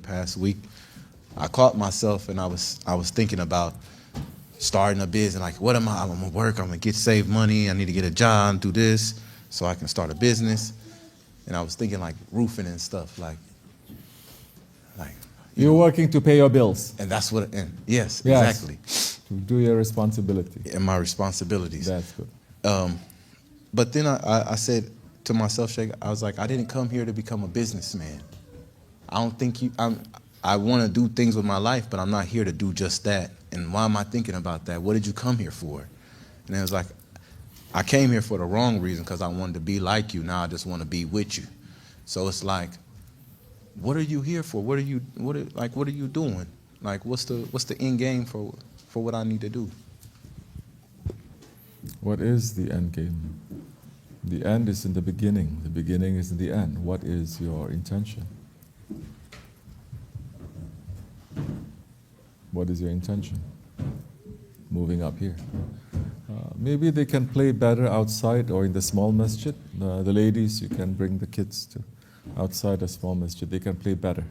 past week. I caught myself and I was thinking about starting a business. Like, what am I? I'm gonna work. I'm gonna save money. I need to get a job, do this, so I can start a business. And I was thinking like roofing and stuff. Like you're working to pay your bills. And that's what. And yes, exactly. To do your responsibility. And my responsibilities. That's good. But then I said to myself, Sheikh, I was like, I didn't come here to become a businessman. I don't think I want to do things with my life, but I'm not here to do just that. And why am I thinking about that? What did you come here for? And it was like, I came here for the wrong reason because I wanted to be like you. Now I just want to be with you. So it's like, what are you here for? What are you doing? Like, what's the end game for what I need to do? What is the end game? The end is in the beginning. The beginning is in the end. What is your intention? What is your intention? Moving up here. Maybe they can play better outside or in the small masjid. The ladies, you can bring the kids to outside a small masjid. They can play better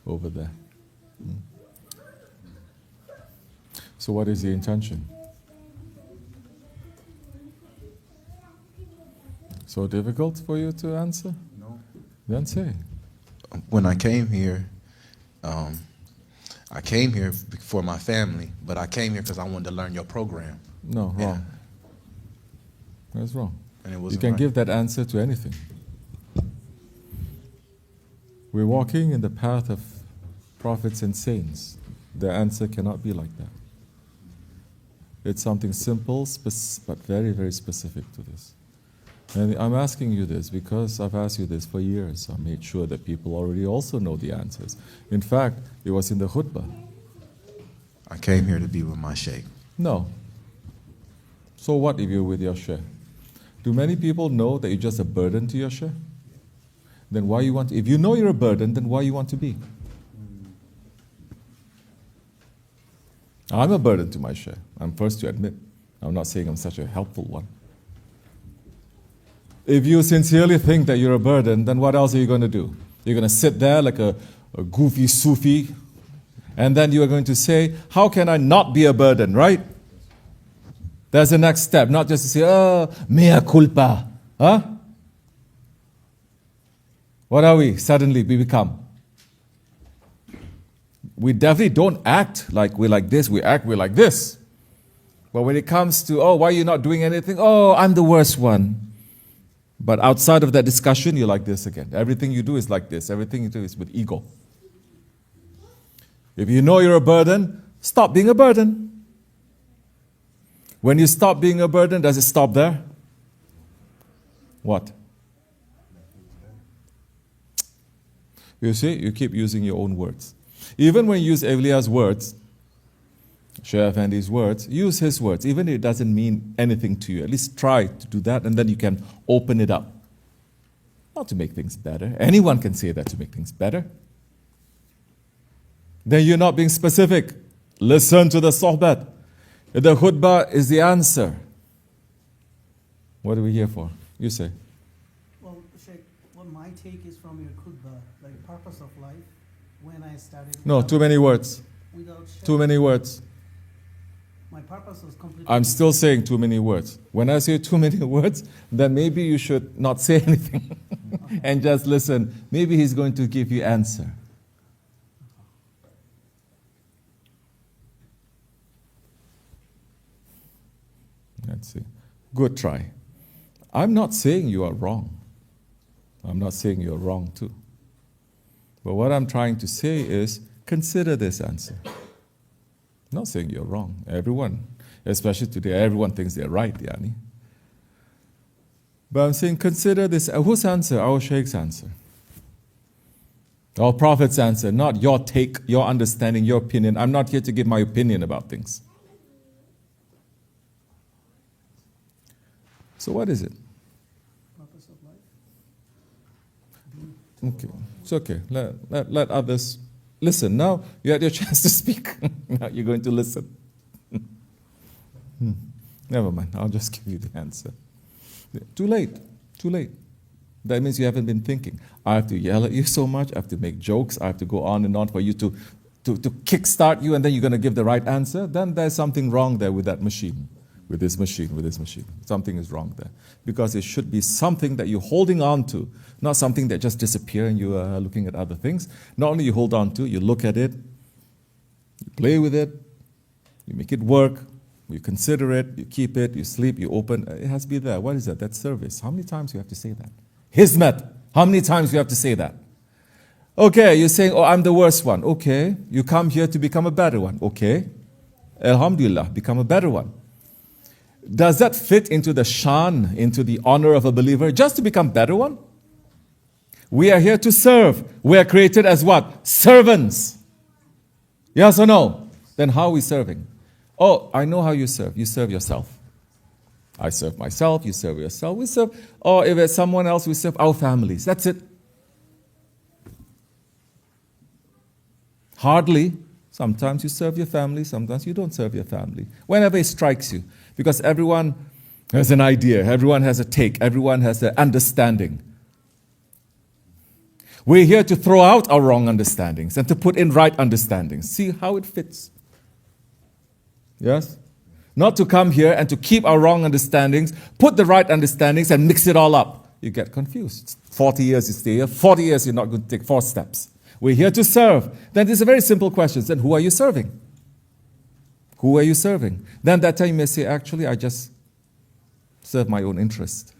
over there. So what is the intention? So difficult for you to answer? No. Then say. When I came here, for my family, but I came here because I wanted to learn your program. No, wrong. Yeah. That's wrong. And it You wasn't can right. give that answer to anything. We're walking in the path of prophets and saints. The answer cannot be like that. It's something simple, but very, very specific to this. And I'm asking you this because I've asked you this for years. I made sure that people already also know the answers. In fact, it was in the khutbah. I came here to be with my sheikh. No. So what if you're with your sheikh? Do many people know that you're just a burden to your sheikh? Then why you want to, if you know you're a burden, then why you want to be? I'm a burden to my sheikh. I'm first to admit. I'm not saying I'm such a helpful one. If you sincerely think that you're a burden, then what else are you going to do? You're going to sit there like a goofy Sufi, and then you are going to say, how can I not be a burden, right? That's the next step, not just to say, oh, mea culpa. Huh? What are we? Suddenly we become. We definitely don't act like we're like this, we act we're like this. But when it comes to, oh, why are you not doing anything? Oh, I'm the worst one. But outside of that discussion, you're like this again. Everything you do is like this. Everything you do is with ego. If you know you're a burden, stop being a burden. When you stop being a burden, does it stop there? What? You see, you keep using your own words. Even when you use Evliya's words, Shaykh Effendi's words, use his words. Even if it doesn't mean anything to you, at least try to do that, and then you can open it up. Not to make things better. Anyone can say that to make things better. Then you're not being specific. Listen to the sohbat. The khutbah is the answer. What are we here for? You say. Well, Sheikh, what my take is from your khutbah, like purpose of life, when I started... No, too many words. Without Sheikh, Too many words. my purpose was completely... I'm still saying too many words. When I say too many words, then maybe you should not say anything and just listen. Maybe he's going to give you answer. Let's see. Good try. I'm not saying you are wrong. I'm not saying you're wrong too. But what I'm trying to say is, consider this answer. I'm not saying you're wrong. Everyone, especially today, everyone thinks they're right, Yani. But I'm saying, consider this. Whose answer? Our Sheikh's answer. Our Prophet's answer, not your take, your understanding, your opinion. I'm not here to give my opinion about things. So what is it? Purpose of life. Okay, it's okay. Let others listen. Now you had your chance to speak. Now you're going to listen. Never mind. I'll just give you the answer. Too late. Too late. That means you haven't been thinking. I have to yell at you so much. I have to make jokes. I have to go on and on for you to kickstart you, and then you're going to give the right answer. Then there's something wrong there with that machine, with this machine, with this machine. Something is wrong there. Because it should be something that you're holding on to, not something that just disappears and you are looking at other things. Not only you hold on to, you look at it, you play with it, you make it work, you consider it, you keep it, you sleep, you open. It has to be there. What is that? That's service. How many times do you have to say that? Hizmet. How many times do you have to say that? Okay, you're saying, oh, I'm the worst one. Okay, you come here to become a better one. Okay, Alhamdulillah, become a better one. Does that fit into the shan, into the honor of a believer, just to become a better one? We are here to serve. We are created as what? Servants. Yes or no? Then how are we serving? Oh, I know how you serve. You serve yourself. I serve myself, you serve yourself. We serve, or if it's someone else, we serve our families. That's it. Hardly. Sometimes you serve your family, sometimes you don't serve your family. Whenever it strikes you. Because everyone has an idea, everyone has a take, everyone has an understanding. We're here to throw out our wrong understandings and to put in right understandings. See how it fits. Yes? Not to come here and to keep our wrong understandings, put the right understandings and mix it all up. You get confused. 40 years you stay here, 40 years you're not going to take 4 steps. We're here to serve. Then it's a very simple question. Then who are you serving? Who are you serving? Then that time you may say, actually, I just serve my own interest.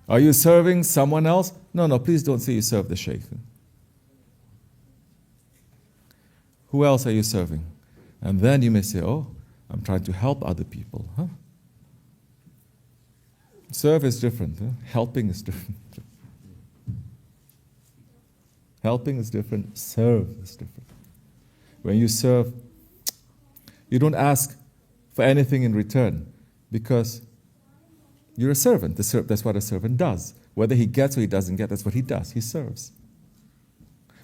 Are you serving someone else? No, please don't say you serve the Shaykh. Who else are you serving? And then you may say, oh, I'm trying to help other people. Huh? Serve is different. Huh? Helping is different. Helping is different. Serve is different. When you serve, you don't ask for anything in return because you're a servant. That's what a servant does. Whether he gets or he doesn't get, that's what he does. He serves.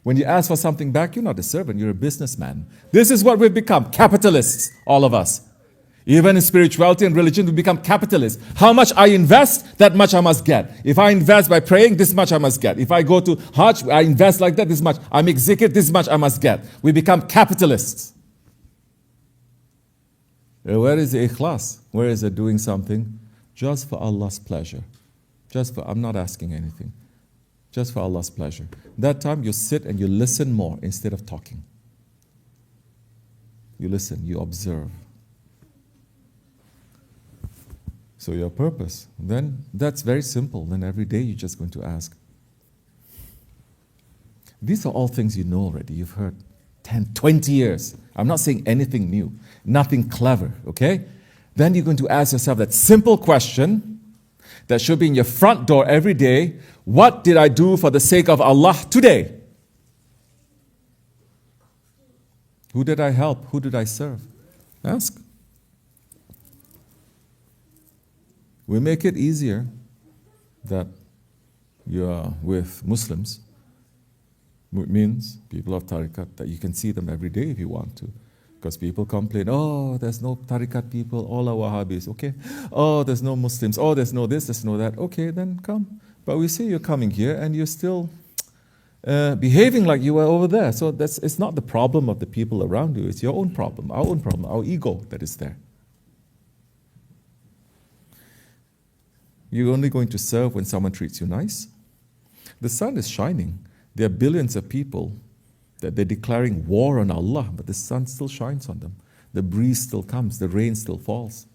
When you ask for something back, you're not a servant, you're a businessman. This is what we've become, capitalists, all of us. Even in spirituality and religion, we become capitalists. How much I invest, that much I must get. If I invest by praying, this much I must get. If I go to Hajj, I invest like that, this much. I make zikr, this much I must get. We become capitalists. Where is the ikhlas? Where is it doing something just for Allah's pleasure? I'm not asking anything. Just for Allah's pleasure. That time you sit and you listen more instead of talking. You listen, you observe. So your purpose, then that's very simple. Then every day you're just going to ask. These are all things you know already. You've heard 10, 20 years. I'm not saying anything new, nothing clever, okay? Then you're going to ask yourself that simple question that should be in your front door every day. What did I do for the sake of Allah today? Who did I help? Who did I serve? Ask. We make it easier that you are with Muslims, mu'mins, people of tariqat, that you can see them every day if you want to. Because people complain, oh, there's no tariqat people, all are Wahhabis, okay? Oh, there's no Muslims, oh, there's no this, there's no that. Okay, then come. But we see you're coming here and you're still behaving like you were over there. So it's not the problem of the people around you, it's your own problem, our ego that is there. You're only going to serve when someone treats you nice. The sun is shining. There are billions of people that they're declaring war on Allah, but the sun still shines on them. The breeze still comes, the rain still falls.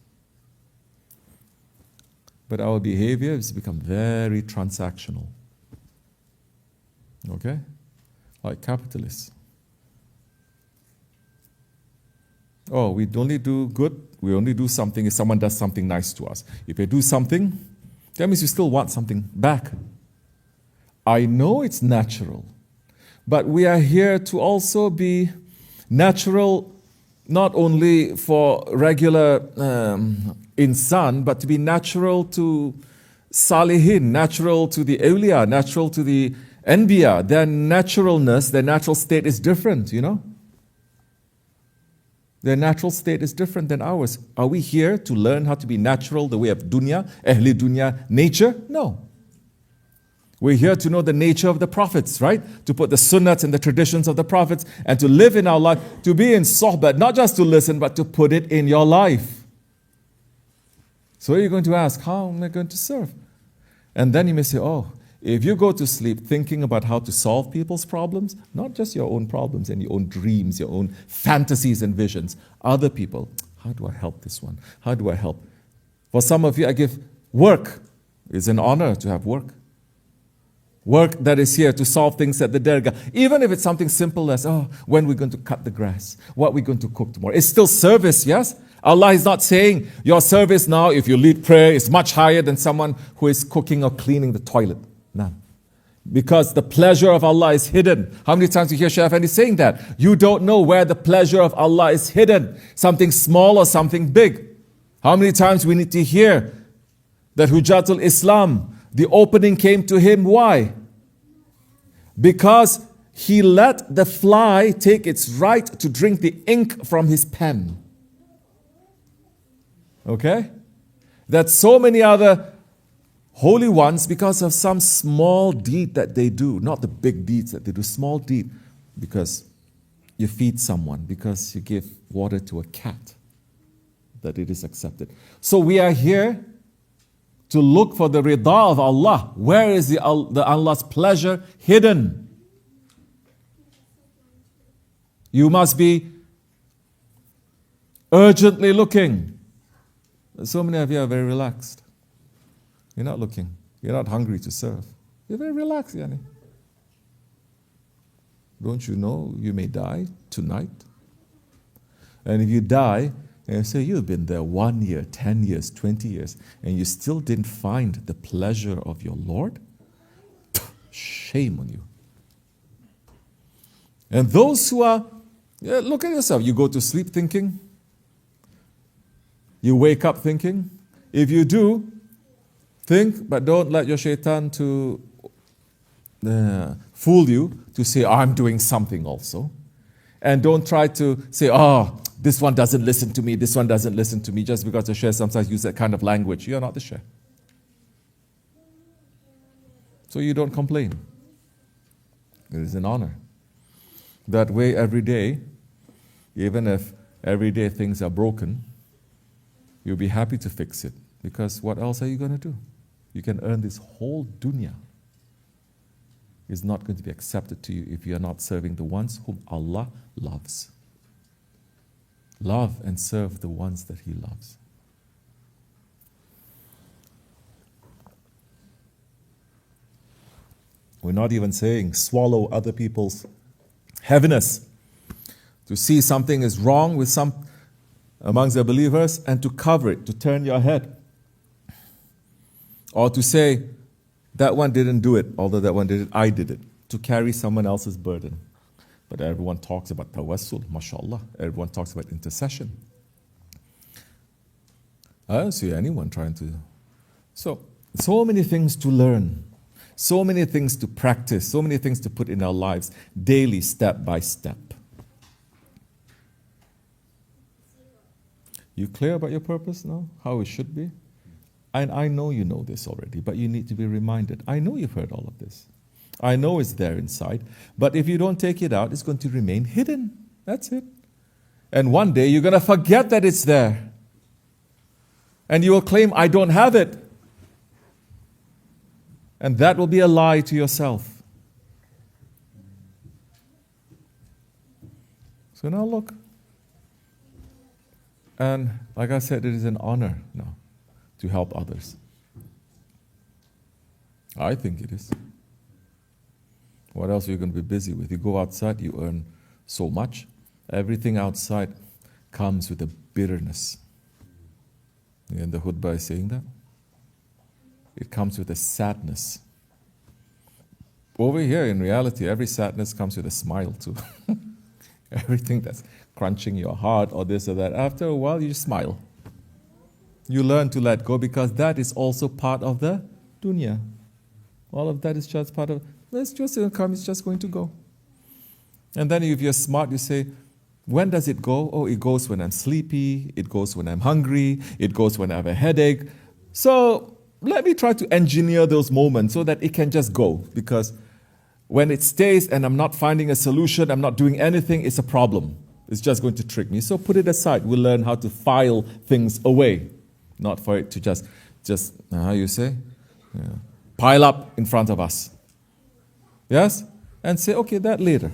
But our behavior has become very transactional. Okay? Like capitalists. Oh, we only do good, we only do something if someone does something nice to us. If they do something, that means you still want something back. I know it's natural, but we are here to also be natural, not only for regular insan, but to be natural to salihin, natural to the awliya, natural to the anbiya. Their naturalness, their natural state is different, you know. Their natural state is different than ours. Are we here to learn how to be natural, the way of dunya, ahli dunya, nature? No. We're here to know the nature of the prophets, right? To put the sunnahs and the traditions of the prophets and to live in our life, to be in sohbah, not just to listen, but to put it in your life. So you're going to ask, how am I going to serve? And then you may say, oh, if you go to sleep thinking about how to solve people's problems, not just your own problems and your own dreams, your own fantasies and visions, other people, how do I help this one? How do I help? For some of you, I give work. It's an honor to have work. Work that is here to solve things at the dergah. Even if it's something simple as, oh, when we're going to cut the grass, what we're going to cook tomorrow. It's still service, yes? Allah is not saying your service now, if you lead prayer, is much higher than someone who is cooking or cleaning the toilet. None. Because the pleasure of Allah is hidden. How many times you hear Shaykh Effendi saying that? You don't know where the pleasure of Allah is hidden. Something small or something big. How many times we need to hear that Hujjatul Islam, the opening came to him. Why? Because he let the fly take its right to drink the ink from his pen. Okay? That so many other holy ones, because of some small deed that they do, not the big deeds that they do, small deed, because you feed someone, because you give water to a cat, that it is accepted. So we are here to look for the rida of Allah. Where is the Allah's pleasure hidden? You must be urgently looking. So many of you are very relaxed. You're not looking. You're not hungry to serve. You're very relaxed, Yani. Don't you know you may die tonight? And if you die, and you say you've been there 1 year, 10 years, 20 years, and you still didn't find the pleasure of your Lord, shame on you. And those who are, look at yourself. You go to sleep thinking. You wake up thinking. If you do, think, but don't let your shaitan to fool you to say, I'm doing something also. And don't try to say, this one doesn't listen to me, this one doesn't listen to me, just because the Shaykh sometimes use that kind of language. You're not the Shaykh. So you don't complain. It is an honor. That way every day, even if every day things are broken, you'll be happy to fix it. Because what else are you going to do? You can earn this whole dunya. It's not going to be accepted to you if you are not serving the ones whom Allah loves. Love and serve the ones that He loves. We're not even saying swallow other people's heaviness. To see something is wrong with some amongst the believers and to cover it, to turn your head. Or to say, that one didn't do it, although that one did it, I did it. To carry someone else's burden. But everyone talks about tawassul, mashallah. Everyone talks about intercession. I don't see anyone trying to. So many things to learn. So many things to practice. So many things to put in our lives daily, step by step. You clear about your purpose now? How it should be? And I know you know this already, but you need to be reminded. I know you've heard all of this. I know it's there inside, but if you don't take it out, it's going to remain hidden. That's it. And one day you're going to forget that it's there. And you will claim, I don't have it. And that will be a lie to yourself. So now look. And like I said, it is an honor now to help others. I think it is. What else are you going to be busy with? You go outside, you earn so much. Everything outside comes with a bitterness. And the khutbah is saying that. It comes with a sadness. Over here, in reality, every sadness comes with a smile too. Everything that's crunching your heart or this or that, after a while you smile. You learn to let go because that is also part of the dunya. All of that is just part of, it's just going to come, it's just going to go. And then if you're smart, you say, When does it go? Oh, it goes when I'm sleepy, it goes when I'm hungry, it goes when I have a headache. So let me try to engineer those moments so that it can just go. Because when it stays and I'm not finding a solution, I'm not doing anything, it's a problem. It's just going to trick me. So put it aside. We'll learn how to file things away. Not for it to just how you say? Yeah, pile up in front of us. Yes? And say, okay, that later.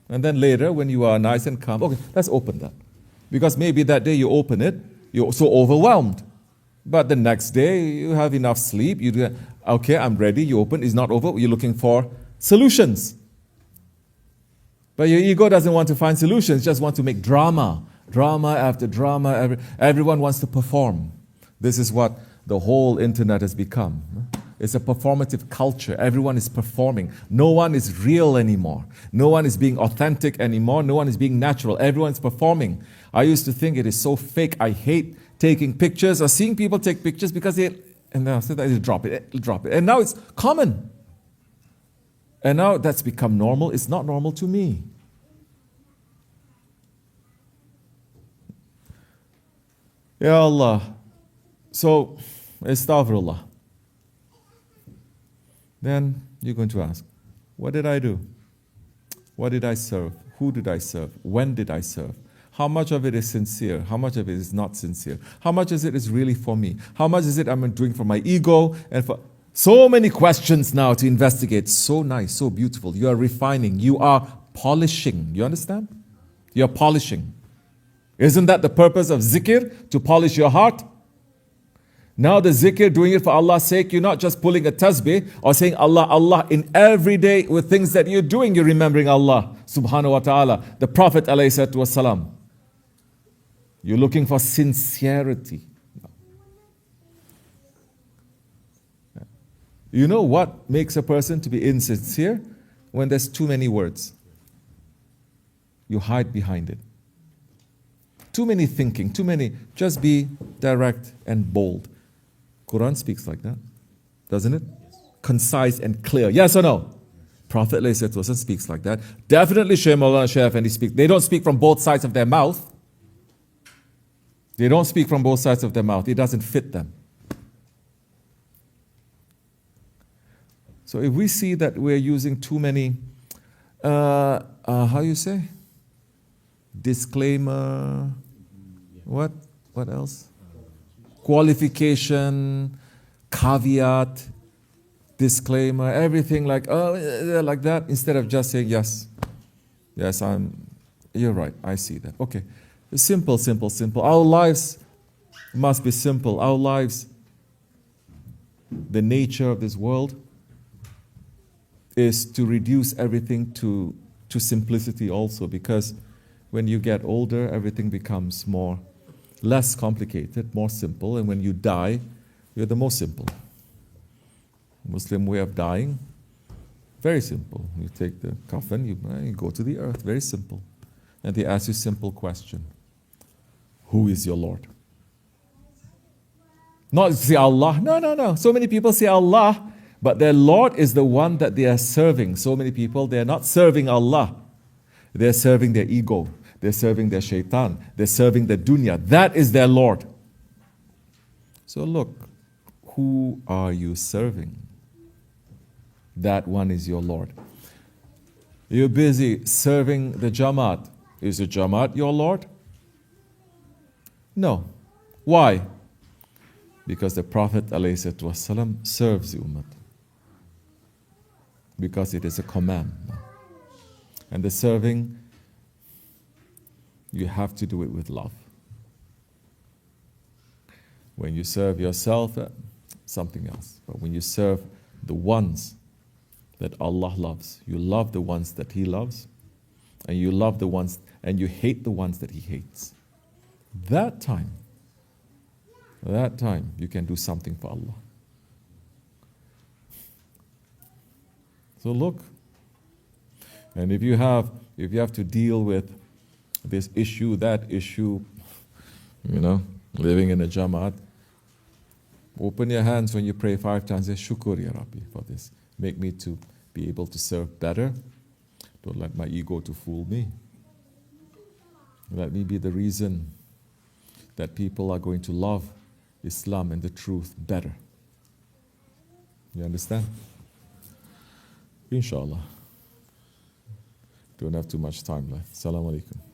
And then later, when you are nice and calm, okay, let's open that. Because maybe that day you open it, you're so overwhelmed. But the next day, you have enough sleep, you do, okay, I'm ready, you open, it's not over, you're looking for solutions. But your ego doesn't want to find solutions, just want to make drama. Drama after drama, everyone wants to perform. This is what the whole internet has become. It's a performative culture. Everyone is performing. No one is real anymore. No one is being authentic anymore. No one is being natural. Everyone's performing. I used to think it is so fake. I hate taking pictures or seeing people take pictures because they'll drop it. And now it's common. And now that's become normal. It's not normal to me. Ya Allah. So, astaghfirullah. Then you're going to ask, what did I do? What did I serve? Who did I serve? When did I serve? How much of it is sincere? How much of it is not sincere? How much of it is really for me? How much is it I'm doing for my ego? And for so many questions now to investigate. So nice, so beautiful. You are refining. You are polishing. You understand? You're polishing. Isn't that the purpose of zikr? To polish your heart? Now the zikr, doing it for Allah's sake, you're not just pulling a tasbih or saying Allah, Allah in every day with things that you're doing, you're remembering Allah subhanahu wa ta'ala, the Prophet alayhi salatu wasalam. You're looking for sincerity. You know what makes a person to be insincere? When there's too many words. You hide behind it. Too many thinking, just be direct and bold. Quran speaks like that, doesn't it? Yes. Concise and clear. Yes or no? Yes. Prophet ﷺ speaks like that. Definitely Shaykh Maulana Shaykh Effendi speaks. They don't speak from both sides of their mouth. They don't speak from both sides of their mouth. It doesn't fit them. So if we see that we're using too many, how you say? Disclaimer. What else? Qualification, caveat, disclaimer, everything like that, instead of just saying yes, you're right, I see that. Okay, simple. Our lives must be simple. Our lives, the nature of this world is to reduce everything to simplicity also, because when you get older, everything becomes less complicated, more simple, and when you die, you're the most simple. Muslim way of dying, very simple. You take the coffin, you go to the earth, very simple. And they ask you a simple question. Who is your Lord? Not say Allah, no. So many people say Allah, but their Lord is the one that they are serving. So many people, they are not serving Allah. They are serving their ego. They're serving their shaitan. They're serving the dunya. That is their Lord. So look, who are you serving? That one is your Lord. You're busy serving the Jamaat. Is the Jamaat your Lord? No. Why? Because the Prophet ﷺ serves the Ummah. Because it is a command. And the serving, you have to do it with love. When you serve yourself, something else. But when you serve the ones that Allah loves, you love the ones that He loves, and you love the ones, and you hate the ones that He hates. That time, you can do something for Allah. So look, and if you have to deal with this issue, that issue, living in a Jamaat, open your hands when you pray 5 times, say, Shukr Ya Rabbi for this. Make me to be able to serve better. Don't let my ego to fool me. Let me be the reason that people are going to love Islam and the truth better. You understand? Inshallah. Don't have too much time left. Assalamu alaikum.